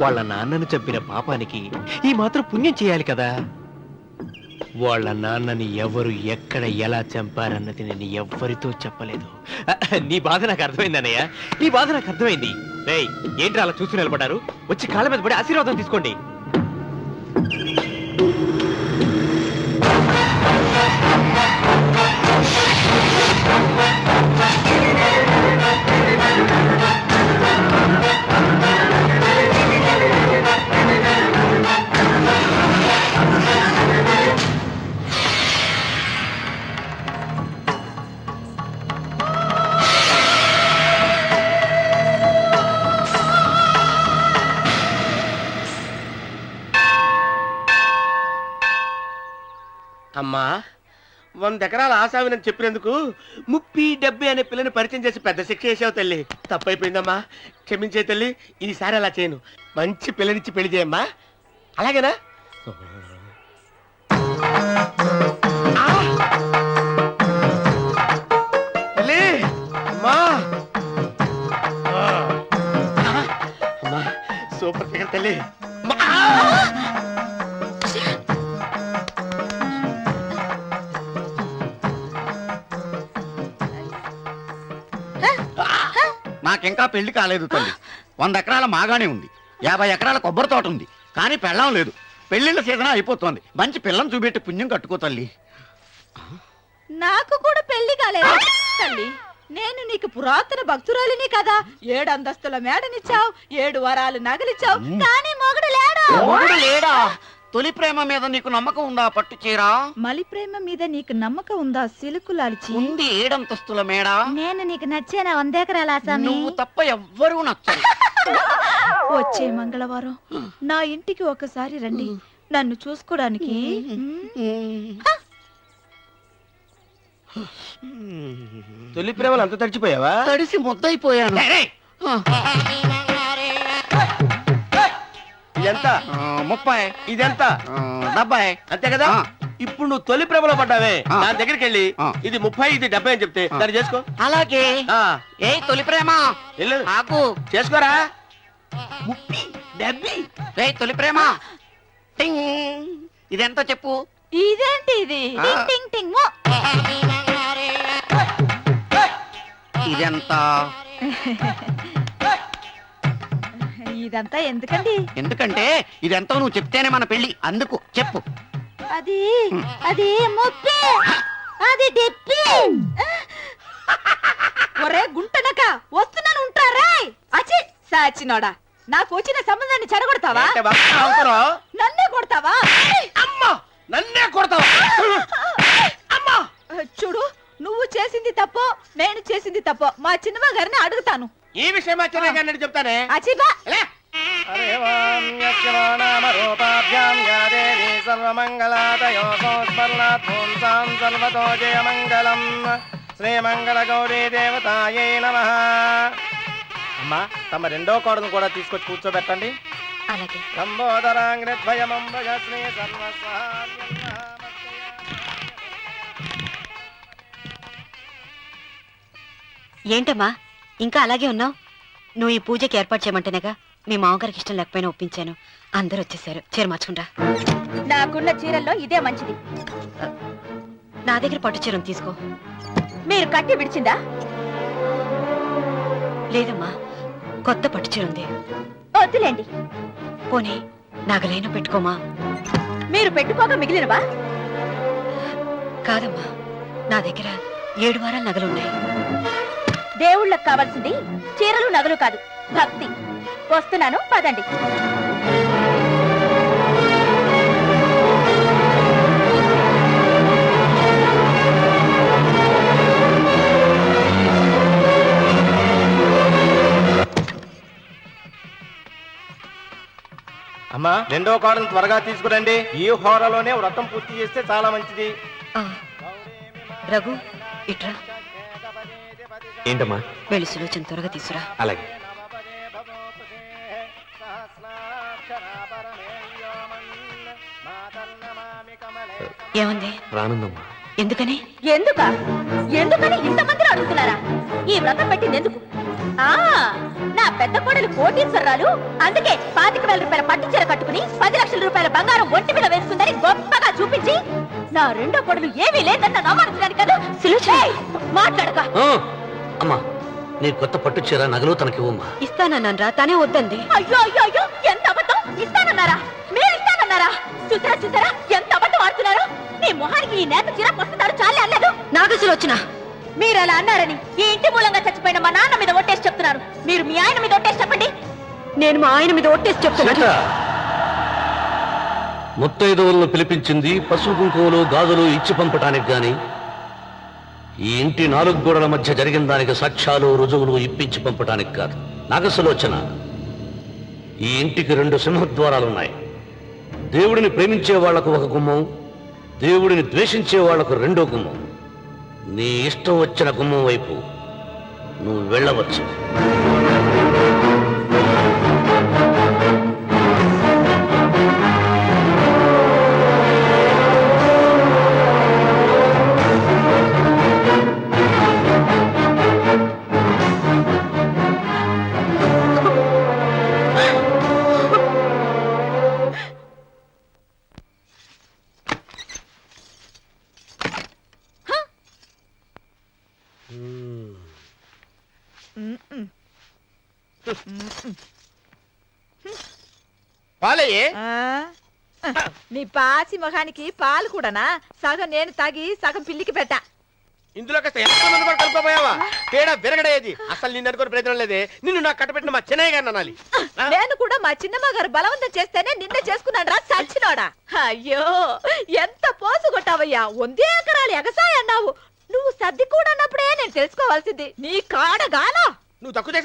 వాళ్ళ నాన్నను చంపిన పాపానికి ఈ మాత్రం పుణ్యం చేయాలి కదా. వాళ్ళ నాన్నని ఎవరు ఎక్కడ ఎలా చంపారన్నది నేను ఎవ్వరితో చెప్పలేదు. నీ బాధ నాకు అర్థమైంది అన్నయ్య, నీ బాధ నాకు అర్థమైంది. రేయ్, ఏంటి అలా చూస్తూ నిలబడ్డారు? వచ్చి కాళ్ళ మీద పడి ఆశీర్వాదం తీసుకోండి. అమ్మా, 100 ఎకరాల ఆశావినని చెప్పినందుకు 30-70 అనే పిల్లని పరిచయం చేసి పెద్ద శిక్ష చేసావు తల్లి. తప్పైపోయిందమ్మా, క్షమించే తల్లి. ఈసారి అలా చేయను. మంచి పిల్లనిచ్చి పెళ్లి చేయమ్మా, అలాగేనా? తల్లి, అమ్మా, అమ్మా, సూపర్ ఫిగర్ తల్లి. నాకింకా పెళ్లి కాలేదు తల్లి. 100 ఎకరాల మాగానే ఉంది, 50 ఎకరాల కొబ్బరి తోట ఉంది, కానీ పెళ్ళం లేదు. పెళ్లిళ్ళ సీజన్ అయిపోతోంది. మంచి పిల్లని చూపెట్టి పుణ్యం కట్టుకో తల్లి. నాకు కూడా పెళ్లి కాలేదు తల్లి. నేను నీకు పురాతన భక్తురాలిని కదా. 7 అంతస్తుల మేడనిచ్చావు, 7 వరాలు నగలిచ్చావు, కానీ మొగుడు లేడు. మొగుడు లేడా? తొలి ప్రేమ మీద నీకు నమ్మకం ఉందా? పట్టు చీరా. మలి ప్రేమ మీద నీకు నమ్మకం ఉందా? సిలుకులాల్చి ఉంది. 7 అంతస్తుల మేడ. నేను నీకు నచ్చేనా? 100 ఎకరాల ఆసామి. నువ్వు తప్ప ఎవ్వరూ నచ్చరు. వచ్చే మంగళవారం నా ఇంటికి ఒకసారి రండి, నన్ను చూసుకోవడానికి. తొలి ప్రేమలు అంత తడిచిపోయావా? తడిసి ముద్దయిపోయాను. ఇదెంత? 30. ఇదెంత? 70. అంతే కదా. ఇప్పుడు నువ్వు తొలి ప్రేమలో పడ్డావే, నా దగ్గరికి వెళ్ళి ఇది 30 ఇది 70 అని చెప్తే దాన్ని చేసుకో. అలాగే. ఏ తొలి ప్రేమ ఆకు చేసుకోరా. 30 70. రే తొలి ప్రేమ, టింగ్, ఇదెంత చెప్పు. ఇదేంటి ఇది? టింగ్ టింగ్ టింగ్. ఇదెంత? ఇదంతా ఎందుకండి? ఎందుకంటే ఇదెంతో నువ్వు చెప్తేనే మన పెళ్లి. అందుకు చెప్పు. అది అది 30. అది 70. ఒరే గుంటనక, వస్తున్నాను, ఉంటారా? అచి సాచినోడా, నాకు వచ్చిన సంబంధాన్ని చెడగొడతావా? నన్నే కొడతావా? అమ్మా, నన్నే కొడతావా? అమ్మా, చూడు, నువ్వు చేసింది తప్పో నేను చేసింది తప్పో మా చిన్నమ్మ గారిని అడుగుతాను. ఈ విషయం మా చిన్న గారిని చెప్తానే. అచిబా శ్రీమంగళ గౌరీ దేవతాయై నమః. అమ్మా తమ రెండో కోడను కూడా తీసుకొచ్చి కూర్చోబెట్టండి. అలాగే. ఏంటమ్మా ఇంకా అలాగే ఉన్నావు? నువ్వు ఈ పూజకి ఏర్పాటు చేయమంటేనేగా మీ మామగారికి ఇష్టం లేకపోయినా ఒప్పించాను. అందరూ వచ్చేసారు. చీర మార్చుకుంటా. నాకున్న చీరల్లో ఇదే మంచిది. నా దగ్గర పట్టు చీరను తీసుకో. మీరు కట్టి విడిచిందా? లేదమ్మా, కొత్త పట్టు చీర ఉంది. వద్దులేండి. పోనీ నగలైనా పెట్టుకోమా. మీరు పెట్టుకోక మిగిలినవా? కాదమ్మా, నా దగ్గర 7 వారాల నగలున్నాయి. దేవుళ్ళకి కావాల్సింది చీరలు నగలు కాదు, భక్తి. వస్తున్నాను, పదండి. అమ్మా రెండో కోడను త్వరగా తీసుకురండి. ఈ హోరాలోనే వ్రతం పూర్తి చేస్తే చాలా మంచిది. రఘు ఇట్రా. ఏంటమ్మా? వెళ్ళి సులోచన త్వరగా తీసురా. అలాగే. ఏముంది? రానుందమ్మా. ఎందుకని? ఎందుకని ఇంతమందిని అడుగుతున్నారా? ఈ వ్రతం పెట్టింది ఎందుకు? నా పెద్ద కోడలు కోటీశ్వరరాలు, అందుకే 25,000 రూపాయల పట్టు చీర కట్టుకుని 10 లక్షల రూపాయల బంగారం ఒంటి మీద వేస్తుందని గొప్పగా చూపించి నా రెండో కోడలు ఏమీ లేదన్న నమ్మకం కదా. మాట్లాడక. అమ్మా, నీ కొత్త పట్టు చీర నగలు తనకివ్వమ్మా. ఇస్తానన్నారా? తానే వద్దంది. అయ్యో అయ్యో అయ్యో, ఎంత అబద్ధం! ఇస్తానన్నారా? మీరు ఇస్తానన్నారా? చూసారా చూసారా ఎంత అబద్ధం ఆడుతున్నారు? నీ మొహానికి ఈ నేత చీర వస్తున్నారు చాలే అనలేదు. నాగసులు వచ్చిన మీరు అలా అన్నారని ఈ ఇంటి మూలంగా చచ్చిపోయిన మా నాన్న మీద ఒట్టేసి చెప్తున్నారు. మీరు మీ ఆయన మీద ఒట్టేసి చెప్పండి. నేను మా ఆయన మీద ఒట్టేసి చెప్తున్నా. ముత్తైదువులను పిలిపించింది పసుపు కుంకుమలు గాజులు ఇచ్చి పంపటానికి గాని, ఈ ఇంటి 4 గోడల మధ్య జరిగిన దానికి సాక్ష్యాలు రుజువులు ఇప్పించి పంపటానికి కాదు. నాగసులోచన, ఈ ఇంటికి 2 సింహద్వారాలున్నాయి. దేవుడిని ప్రేమించే వాళ్లకు ఒక గుమ్మం, దేవుడిని ద్వేషించే వాళ్లకు 2వ గుమ్మం. నీ ఇష్టం వచ్చిన గుమ్మం వైపు నువ్వు వెళ్ళవచ్చు. పాలయ్యే. నీ పాసి మొహానికి పాలు కూడానా? సగం నేను తాగి సగం పిల్లికి పెట్టా. ఇందులో కాస్త ఎంతమంది కూడా కలుపుకోపోయావా? పేడ విరగడేది. అసలు నిన్ను అనుకుని ప్రయత్నం లేదే. నిన్ను నాకు కట్టబెట్టిన మా చిన్నయ్య గారిని అనాలి. నేను కూడా మా చిన్నమ్మ గారు బలవంతం చేస్తేనే నిన్న చేసుకున్నాను రా సచ్చినోడా. అయ్యో ఎంత పోసు కొట్టావయ్యా. 100 ఎకరాలు ఎగసాయ అన్నావు. నువ్వు సర్ది కూడా అన్నప్పుడే నేను తెలుసుకోవాల్సింది. నీ కాడగానా? నువ్వు తక్కువ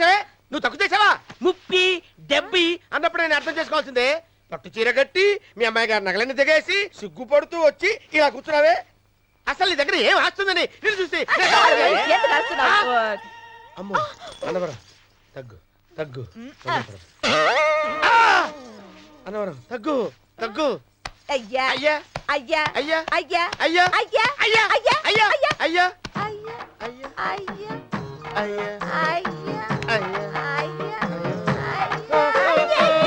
చేసావా? 30, 70 అన్నప్పుడు నేను అర్థం చేసుకోవాల్సిందే. పట్టు చీర కట్టి మీ అమ్మాయి గారి నగలని దిగేసి సిగ్గుపడుతూ వచ్చి ఇలా కూర్చున్నావే. అసలు నీ దగ్గర ఏం వస్తుందని నేను చూసి. అమ్మో అన్నవరం తగ్గు. అన్నవరం తగ్గు. అయ్యా అయ్యా అయ్యా అయ్యా అయ్యా అయ్యా అయ్యా అయ్యా అయ్యా అయ్యా అయ్యా అయ్యా అయ్యా అయ్యా అయ్యా అయ్యా అయ్యా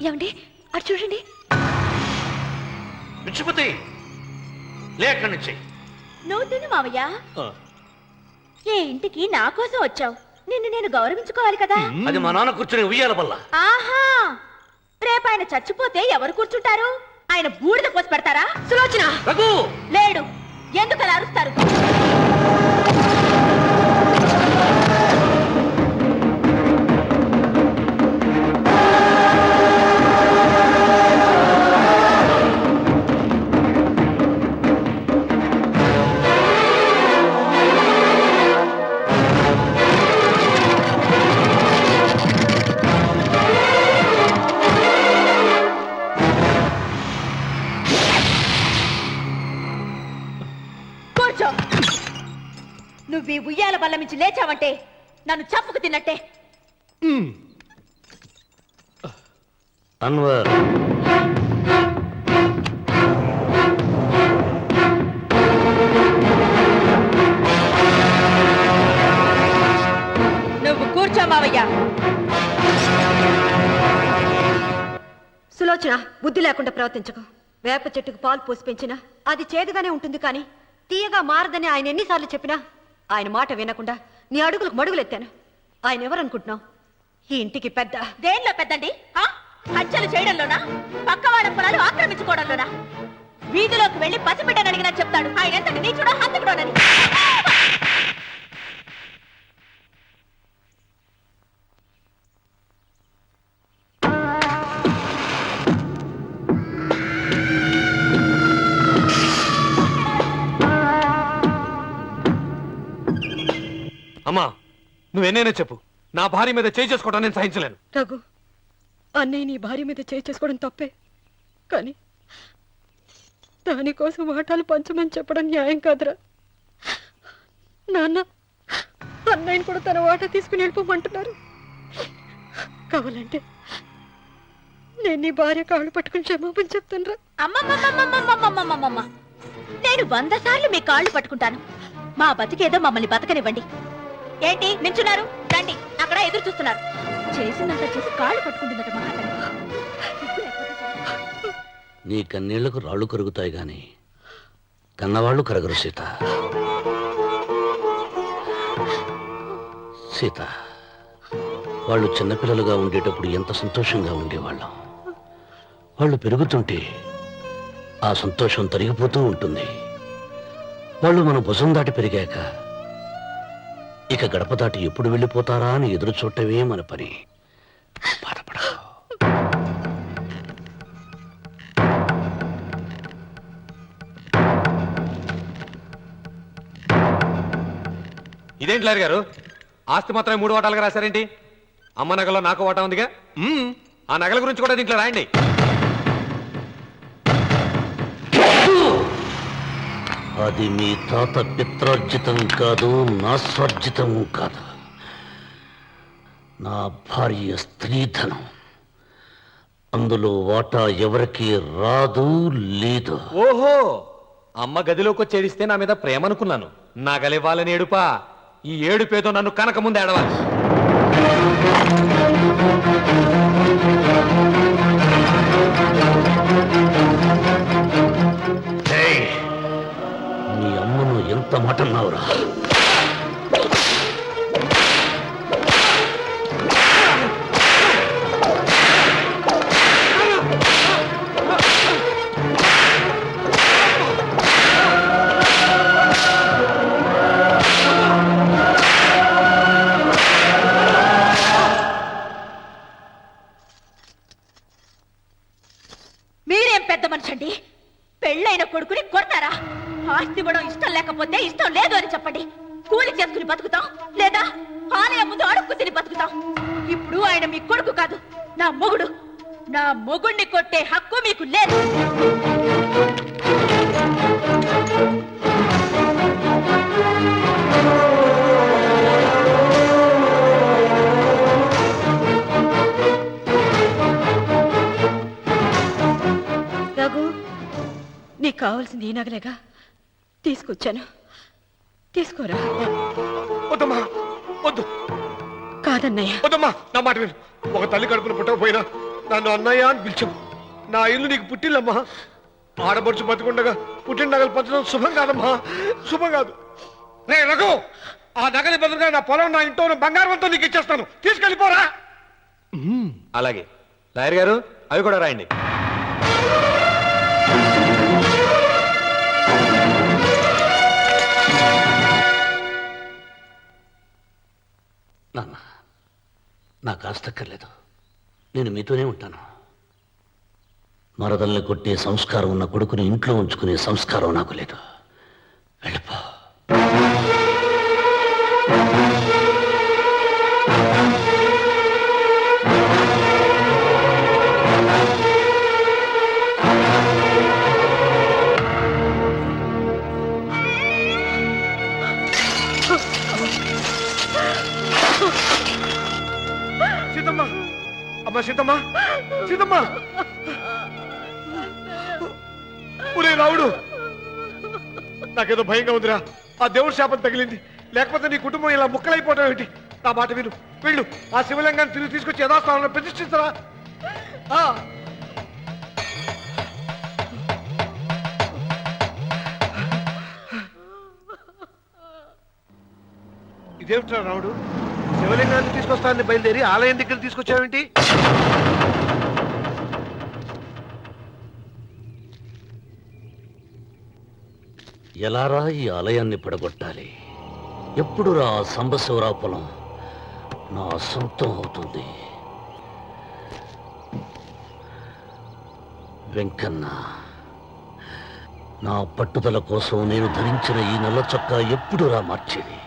ఏమండి అటు చూడండి. విచ్చిపోతే లే అక్కడి నుంచి. నువ్వు తిను మావయ్య. ఏ ఇంటికి నా కోసం వచ్చావు. నిన్ను నేను గౌరవించుకోవాలి కదా. అది మా నాన్న కూర్చుని ఉయ్యాల వల్ల. ఆహా, రేపు ఆయన చచ్చిపోతే ఎవరు కూర్చుంటారు? ఆయన బూడిద పోసి పెడతారా? సులోచన లేడు. ఎందుకలా అరుస్తారు? బల్ల మించి లేచావంటే నన్ను చంపుకు తిన్నట్టే. అన్వర్, నువ్వు కూర్చో మావయ్య. సులోచన, బుద్ధి లేకుండా ప్రవర్తించకు. వేప చెట్టుకు పాలు పోసి పెంచినా అది చేదుగానే ఉంటుంది, కానీ తీయగా మారదని ఆయన ఎన్నిసార్లు చెప్పినా ఆయన మాట వినకుండా నీ అడుగులకు మడుగులెత్తాను. ఆయన ఎవరనుకుంటున్నావు? ఈ ఇంటికి పెద్ద. దేనిలో పెద్దండి? హత్యలు చేయడంలోనా? పక్కవాడ పొలాలు ఆక్రమించుకోవడంలోనా? వీధిలోకి వెళ్లి పసిబిడ్డని అడిగినా చెప్తాడు ఆయన ఎంతటి నీచుడో హంతకుడోనని. అమ్మా, నువ్వెన్నైనా చెప్పు, నా భార్య మీద చేయి చేసుకోవడం నేను సహించలేను. రఘు, అన్నయ్య నీ భార్య మీద చేయి చేసుకోవడం తప్పే, కానీ దానికోసం వాటాలు పంచమని చెప్పడం న్యాయం కాదురా. నాన్న అన్నయ్యని కూడా తన వాటా తీసుకుని వెళ్ళిపోమంటున్నారు. కావాలంటే నేను నీ భార్య కాళ్ళు పట్టుకుని క్షమాపణ చెప్తాను రా. అమ్మమ్మమ్మమ్మమ్మమ్మమ్మమ్మమ్మ, నేను 100 సార్లు మీ కాళ్ళు పట్టుకుంటాను. మా బతికేదో మమ్మల్ని బతకనివ్వండి. ఏంటి నించున్నారు? రండి, అక్కడ ఎదురు చూస్తున్నారు. చేసినంత చేసి కాళ్ళు పట్టుకుంటుందట మహాతల్లి. నీ కన్నీళ్లకు రాళ్ళు కరుగుతాయి గాని కన్నవాళ్ళు కరగరు సీత. సీత, వాళ్ళు చిన్నపిల్లలుగా ఉండేటప్పుడు ఎంత సంతోషంగా ఉండేవాళ్ళం. వాళ్ళు పెరుగుతుంటే ఆ సంతోషం తరిగిపోతూ ఉంటుంది. వాళ్ళు మన భుజం దాటి పెరిగాక ఇక గడప దాటి ఎప్పుడు వెళ్ళిపోతారా అని ఎదురు చూడటమే మన పని. బాధపడకు. ఇదేంటి లాయర్ గారు, ఆస్తి మాత్రమే 3 వాటాలుగా రాశారేంటి? అమ్మ నగలో నాకు వాటా ఉందిగా. ఆ నగల గురించి కూడా దీంట్లో రాయండి. అది మీ తాత పిత్రార్జితం కాదు, నా స్వార్జితం కాదు. నా భార్య స్త్రీధనం. అందులో వాటా ఎవరికి రాదు, లేదు. ఓహో, అమ్మ గదిలోకి వచ్చేడిస్తే నా మీద ప్రేమ అనుకున్నాను. నగలివ్వాలని ఏడుపా. ఈ ఏడుపేదో నన్ను కనక ముందు ఏడవాలి. నీ అమ్మను ఎంత మాట అన్నావురా? మీరేం పెద్ద మనిషి అండి? పెళ్ళైన కొడుకుని కొడతారా? ఆస్తి ఇవ్వడం ఇష్టం లేకపోతే ఇష్టం లేదు అని చెప్పండి. కూలి చేసుకుని బతుకుతాం, లేదా ఆలయం ముందు అడుక్కు తిని బతుకుతాం. ఇప్పుడు ఆయన మీ కొడుకు కాదు, నా మొగుడు. నా మొగుడిని కొట్టే హక్కు మీకు లేదు. రఘు, నీకు కావాల్సింది ఈ నగలేగా, తీసుకొచ్చాను, తీసుకోరా. వద్దమ్మా, వద్దు. కాదన్నయ్య. వద్దమ్మా, నా మాట విను. ఒక తల్లి కడుపున పుట్టకపోయినా నన్ను అన్నయ్య అని పిలిచావు. నా ఇల్లు నీకు పుట్టిల్లమ్మా. ఆడపడుచు బతికుండగా పుట్టిన నగలు పంచడం శుభం కాదమ్మా, శుభం కాదు. రే రఘు, ఆ నగలి బదులుగా నా పొలం, నా ఇంట్లో బంగారం అంతా నీకు ఇచ్చేస్తాను, తీసుకెళ్ళిపోరా. అలాగే లాయర్ గారు, అవి కూడా రాయండి. నాన్న, నాకు ఆస్తక్కర్లేదు. నేను మీతోనే ఉంటాను. మరదల్ని కొట్టే సంస్కారం ఉన్న కొడుకుని ఇంట్లో ఉంచుకునే సంస్కారం నాకు లేదు. వెళ్ళిపో. సీతమ్మ అమ్మ సీతమ్మ సీతమ్మ ఒరే రావుడు నాకేదో భయంగా ఉందిరా ఆ దేవుడి శాపం తగిలింది లేకపోతే నీ కుటుంబం ఇలా ముక్కలైపోవడం ఏంటి నా మాట విను వెళ్ళు ఆ శివలింగాన్ని తిరిగి తీసుకొచ్చి యథాస్థానంలో ప్రతిష్ఠించరా ఇదేమిట్రా రావుడు శివలింగాన్ని తీసుకొస్తానని బయలుదేరి ఆలయం దగ్గర తీసుకొచ్చావేంటి ఎలారా ఈ ఆలయాన్ని పడగొట్టాలి? ఎప్పుడు రా సంబశివరా పొలం నా సొంతం అవుతుంది? వెంకన్న, నా పట్టుదల కోసం నేను ధరించిన ఈ నల్ల చొక్కా ఎప్పుడురా మార్చేది?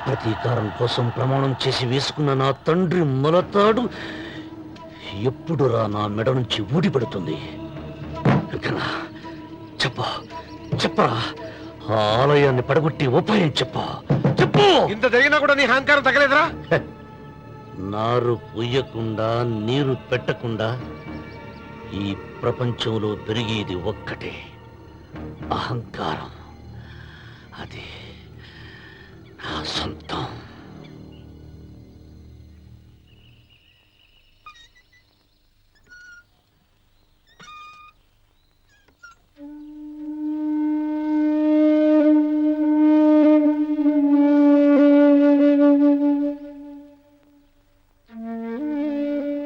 ప్రతీకారం కోసం ప్రమాణం చేసి వేసుకున్న నా తండ్రి మొలతాడు ఎప్పుడురా నా మెడ నుంచి ఊడిపడుతుంది? వెంకన్న, చెప్పరా ఆ ఆలయాన్ని పడగొట్టి ఉపాయం చెప్పు. ఇంత జరిగినా కూడా నీ అహంకారం తగలేదురా? నారు పొయ్యకుండా నీరు పెట్టకుండా ఈ ప్రపంచంలో పెరిగేది ఒక్కటే, అహంకారం. అది నా సొంతం.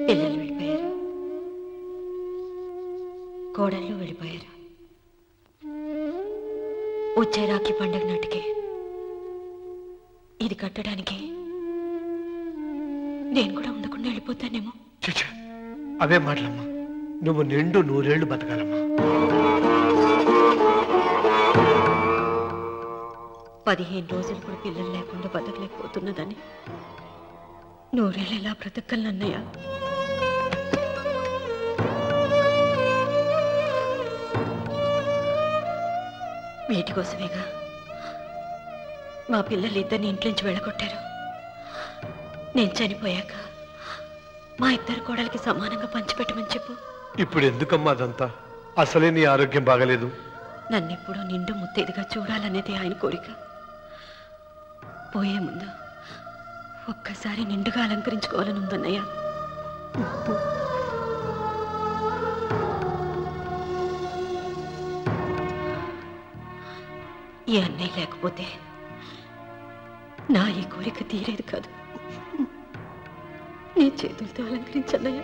పిల్లలు వెళ్ళిపోయారు, కోడళ్ళు వెళ్ళిపోయారు. వచ్చే రాఖీ పండగ నాటికి ఇది కట్టడానికి నేను కూడా ఉండకుండా వెళ్ళిపోతానేమో. అవే మాటలమ్మా, నువ్వు నిండు 100 ఏళ్ళు బతకాలమ్మా. 15 రోజులు కూడా పిల్లలు లేకుండా బతకలేకపోతున్నదని 100 ఏళ్ళు ఎలా బ్రతకగలనన్నయ్య? వీటి కోసమేగా మా పిల్లలు ఇద్దరిని ఇంట్లోంచి వెళ్ళగొట్టారు. నేను చనిపోయాక మా ఇద్దరు కోడలికి సమానంగా పంచిపెట్టమని చెప్పు. ఇప్పుడు ఎందుకమ్మా అదంతా? అసలే నీ ఆరోగ్యం బాగలేదు. నన్నెప్పుడు నిండు ముత్తైదుగా చూడాలనేది ఆయన కోరిక. పోయే ముందు ఒక్కసారి నిండుగా అలంకరించుకోవాలని ఉందన్నయ్య. ఈ అన్నయ్య లేకపోతే నా ఈ కోరిక తీరేది కాదు. నీ చేతులతో అలంకరించన్నయ్య.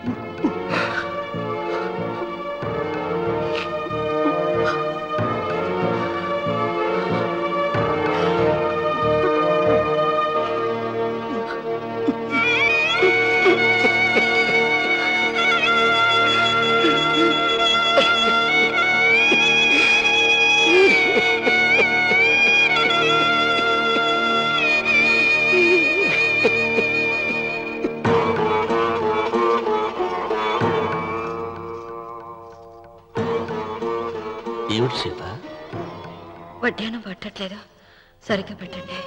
ఏమిటి సీత? వడ్డానం పట్టట్లేదు, సరిగ్గా పెట్టండి.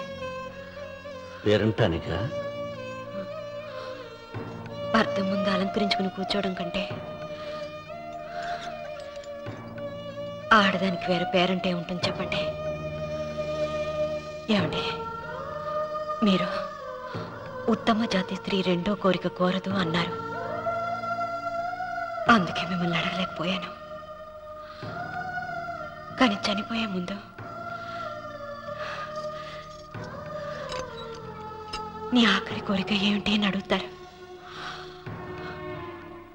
పేరంటానికా? భర్త ముందు అలంకరించుకుని కూర్చోవడం కంటే ఆడదానికి వేరే పేరంటే ఉంటుంది చెప్పండి. ఏమండి, మీరు ఉత్తమ జాతి స్త్రీ రెండో కోరిక కోరదు అన్నారు. అందుకే మిమ్మల్ని అడగలేకపోయాను. కానీ చనిపోయే ముందు నీ ఆఖరి కోరిక ఏమిటి అని అడుగుతారు.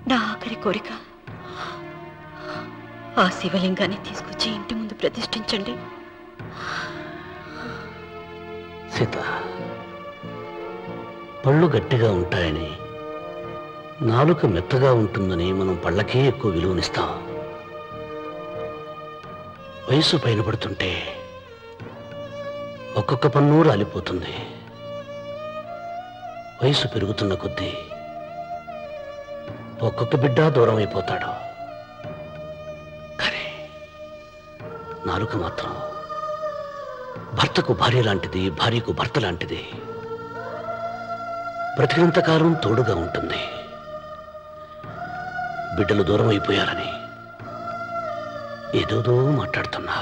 నా ఆఖరి కోరిక ఆ శివలింగాన్ని తీసుకొచ్చి ఇంటి ముందు ప్రతిష్ఠించండి. సీత, పళ్ళు గట్టిగా ఉంటాయని, నాలుక మెత్తగా ఉంటుందని మనం పళ్ళకే ఎక్కువ విలువనిస్తాం. వయసు పైన పడుతుంటే ఒక్కొక్క పన్ను రాలిపోతుంది. వయసు పెరుగుతున్న కొద్దీ ఒక్కొక్క బిడ్డ దూరం అయిపోతాడు. కానీ నాలుక మాత్రం భర్తకు భార్య లాంటిది, భార్యకు భర్త లాంటిది. బ్రతికినంతకాలం తోడుగా ఉంటుంది. బిడ్డలు దూరం అయిపోయారని ఏదోదో మాట్లాడుతున్నా.